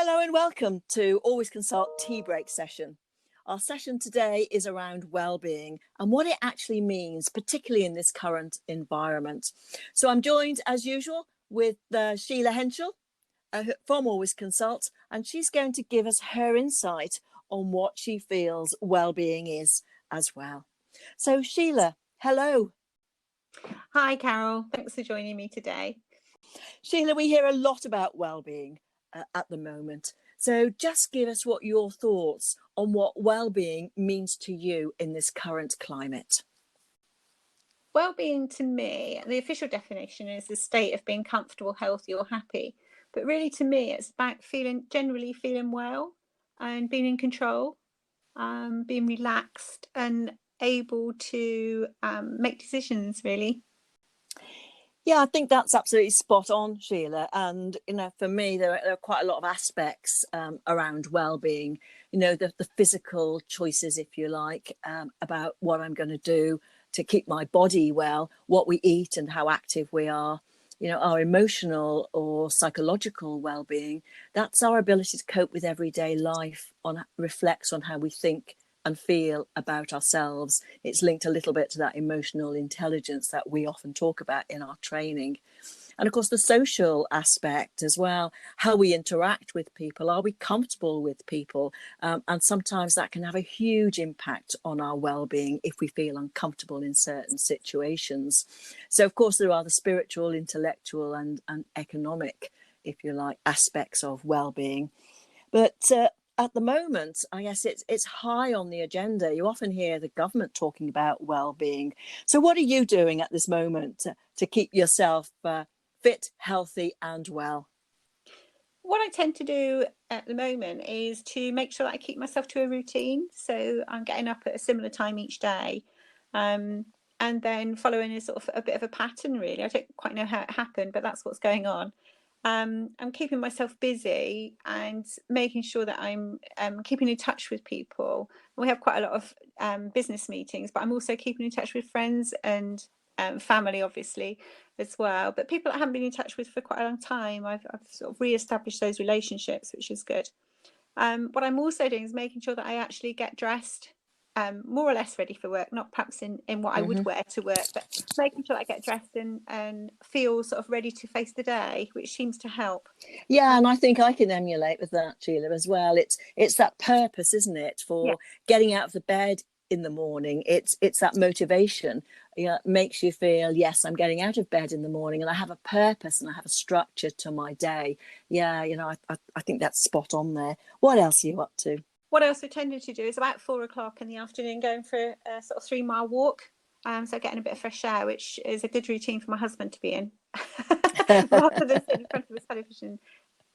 Hello and welcome to Always Consult Tea Break session. Our session today is around wellbeing and what it actually means, particularly in this current environment. So I'm joined, as usual, with Sheila Henschel from Always Consult, and she's going to give us her insight on what she feels wellbeing is as well. So Sheila, hello. Hi, Carol. Thanks for joining me today. Sheila, we hear a lot about wellbeing at the moment. So just give us what your thoughts on what well-being means to you in this current climate. Well-being to me, the official definition is the state of being comfortable, healthy or happy. But really to me, it's about generally feeling well and being in control, being relaxed and able to make decisions, really. Yeah, I think that's absolutely spot on, Sheila. And, for me, there are quite a lot of aspects around well-being, the physical choices, if you like, about what I'm going to do to keep my body well, what we eat and how active we are, our emotional or psychological well-being. That's our ability to cope with everyday life, reflects on how we think and feel about ourselves. It's linked a little bit to that emotional intelligence that we often talk about in our training. And of course, the social aspect as well, how we interact with people. Are we comfortable with people? And sometimes that can have a huge impact on our well-being if we feel uncomfortable in certain situations. So, of course, there are the spiritual, intellectual and economic, if you like, aspects of well-being. But at the moment, I guess it's high on the agenda. You often hear the government talking about well-being. So what are you doing at this moment to keep yourself fit, healthy and well? What I tend to do at the moment is to make sure that I keep myself to a routine. So I'm getting up at a similar time each day, and then following a sort of a bit of a pattern, really. I don't quite know how it happened, but that's what's going on. I'm keeping myself busy and making sure that I'm keeping in touch with people. We have quite a lot of business meetings, but I'm also keeping in touch with friends and family, obviously, as well. But people that I haven't been in touch with for quite a long time, I've sort of re-established those relationships, which is good. What I'm also doing is making sure that I actually get dressed more or less ready for work, not perhaps in what I would wear to work, but making sure I get dressed and feel sort of ready to face the day, which seems to help. Yeah, and I think I can emulate with that, Sheila, as well. It's that purpose, isn't it, for getting out of the bed in the morning. It's that motivation. Makes you feel, yes, I'm getting out of bed in the morning and I have a purpose and I have a structure to my day. Yeah, I think that's spot on there. What else are you up to? What else we're tending to do is about 4 o'clock in the afternoon going for a sort of 3-mile walk. So getting a bit of fresh air, which is a good routine for my husband to be in rather than sitting in front of the television.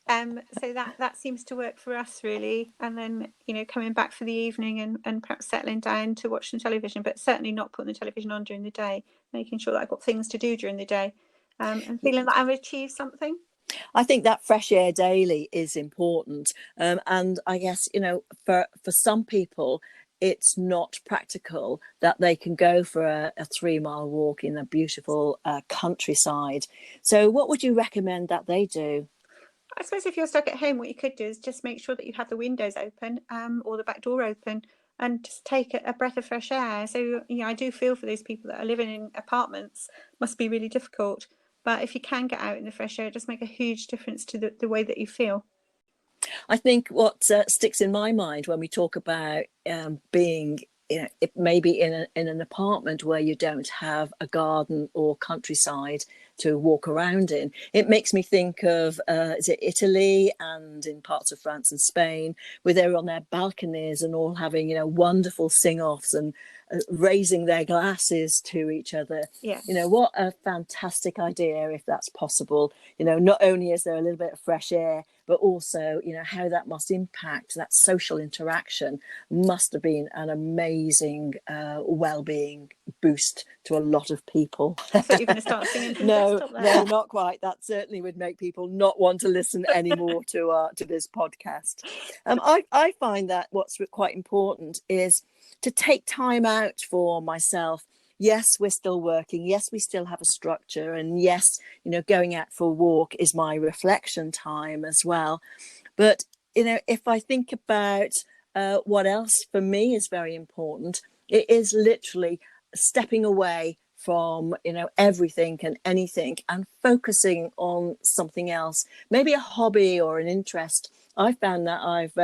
So that seems to work for us, really. And then, coming back for the evening and perhaps settling down to watch some television, but certainly not putting the television on during the day, making sure that I've got things to do during the day, and feeling that I've achieved something. I think that fresh air daily is important. And I guess, for some people, it's not practical that they can go for a 3-mile walk in a beautiful countryside. So what would you recommend that they do? I suppose if you're stuck at home, what you could do is just make sure that you have the windows open or the back door open and just take a breath of fresh air. So, I do feel for those people that are living in apartments. Must be really difficult. But if you can get out in the fresh air, it does make a huge difference to the way that you feel. I think what sticks in my mind when we talk about being, maybe in an apartment where you don't have a garden or countryside to walk around in, it makes me think of is it Italy and in parts of France and Spain, where they're on their balconies and all having wonderful sing-offs and raising their glasses to each other. Yeah. What a fantastic idea if that's possible. Not only is there a little bit of fresh air, but also how that must impact that social interaction must have been an amazing well-being boost to a lot of people. I thought you were going to start singing from the desktop there. No, not quite. That certainly would make people not want to listen anymore to this podcast. I find that what's quite important is to take time out for myself. Yes, we're still working. Yes, we still have a structure. And yes, going out for a walk is my reflection time as well. But if I think about what else for me is very important, it is literally stepping away from everything and anything and focusing on something else, maybe a hobby or an interest. I found that I've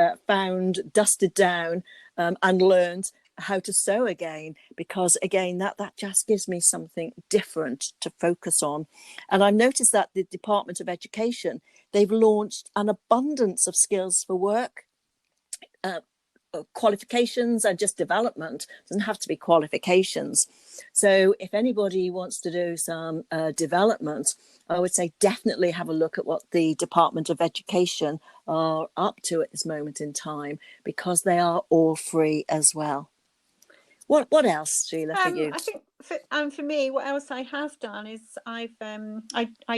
dusted down and learned how to sew again, because again that just gives me something different to focus on. And I've noticed that the Department of Education, they've launched an abundance of skills for work, qualifications and just development. It doesn't have to be qualifications. So if anybody wants to do some development, I would say definitely have a look at what the Department of Education are up to at this moment in time, because they are all free as well. What else, Sheila, for you? I think for me, what else I have done is I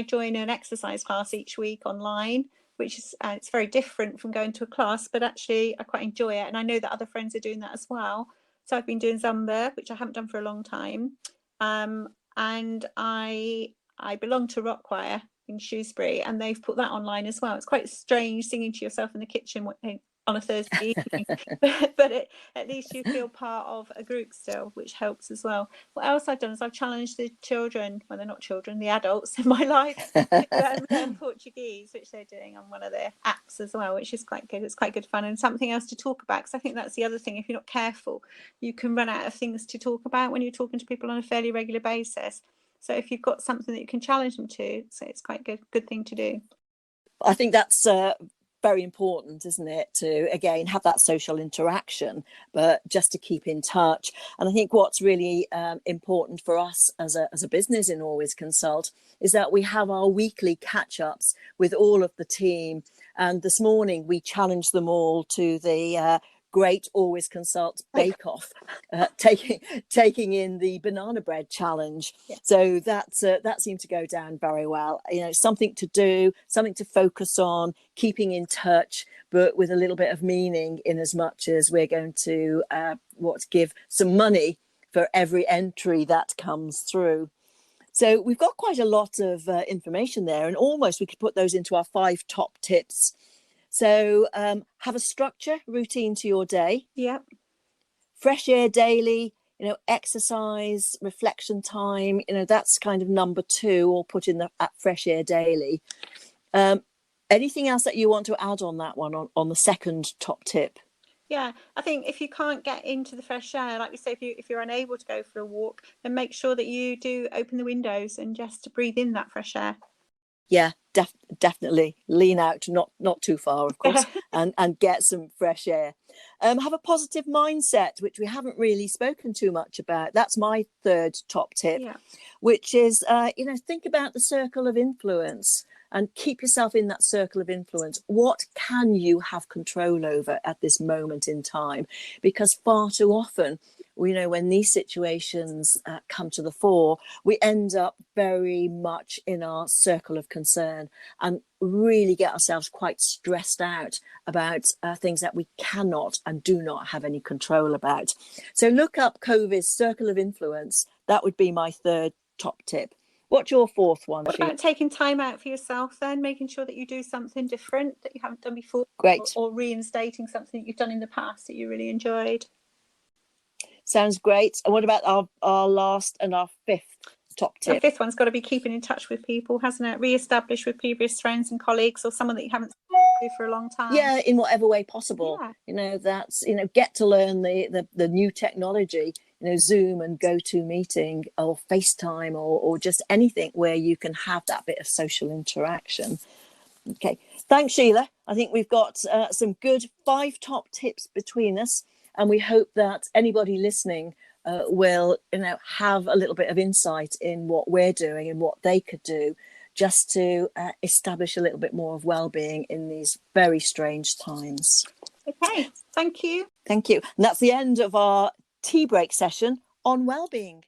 join an exercise class each week online, which is it's very different from going to a class, but actually I quite enjoy it, and I know that other friends are doing that as well. So I've been doing Zumba, which I haven't done for a long time, and I belong to rock choir in Shrewsbury, and they've put that online as well. It's quite strange singing to yourself in the kitchen on a Thursday evening, but at least you feel part of a group still, which helps as well. What else I've done is I've challenged the children, well, they're not children, the adults in my life, to learn Portuguese, which they're doing on one of their apps as well, which is quite good. It's quite good fun and something else to talk about, because I think that's the other thing. If you're not careful, you can run out of things to talk about when you're talking to people on a fairly regular basis. So if you've got something that you can challenge them to, so it's quite a good thing to do. I think that's very important, isn't it, to again have that social interaction, but just to keep in touch. And I think what's really important for us as a business in Always Consult is that we have our weekly catch-ups with all of the team. And this morning we challenged them all to the Great Always Consult Bake Off, taking in the banana bread challenge. Yeah. So that seemed to go down very well. Something to do, something to focus on, keeping in touch, but with a little bit of meaning, in as much as we're going to give some money for every entry that comes through. So we've got quite a lot of information there, and almost we could put those into our 5 top tips. So have a structure, routine to your day. Yep. Fresh air daily, exercise, reflection time, that's kind of number 2, or put in at fresh air daily. Anything else that you want to add on that one, on the second top tip? Yeah, I think if you can't get into the fresh air, like we say, if you're unable to go for a walk, then make sure that you do open the windows and just to breathe in that fresh air. Yeah, definitely lean out, not too far, of course, and get some fresh air. Have a positive mindset, which we haven't really spoken too much about. That's my third top tip, yeah. Which is, think about the circle of influence and keep yourself in that circle of influence. What can you have control over at this moment in time? Because far too often, when these situations come to the fore, we end up very much in our circle of concern and really get ourselves quite stressed out about things that we cannot and do not have any control about. So look up COVID's circle of influence. That would be my third top tip. What's your fourth one? What about taking time out for yourself then, making sure that you do something different that you haven't done before? Great. Or reinstating something that you've done in the past that you really enjoyed? Sounds great. And what about our last and our 5th top tip? The 5th one's got to be keeping in touch with people, hasn't it? Re-establish with previous friends and colleagues, or someone that you haven't seen for a long time. Yeah, in whatever way possible. Yeah. That's get to learn the new technology. Zoom and GoToMeeting or FaceTime or just anything where you can have that bit of social interaction. Okay, thanks, Sheila. I think we've got some good 5 top tips between us. And we hope that anybody listening will, have a little bit of insight in what we're doing and what they could do just to establish a little bit more of well-being in these very strange times. Okay, thank you. Thank you. And that's the end of our tea break session on well-being.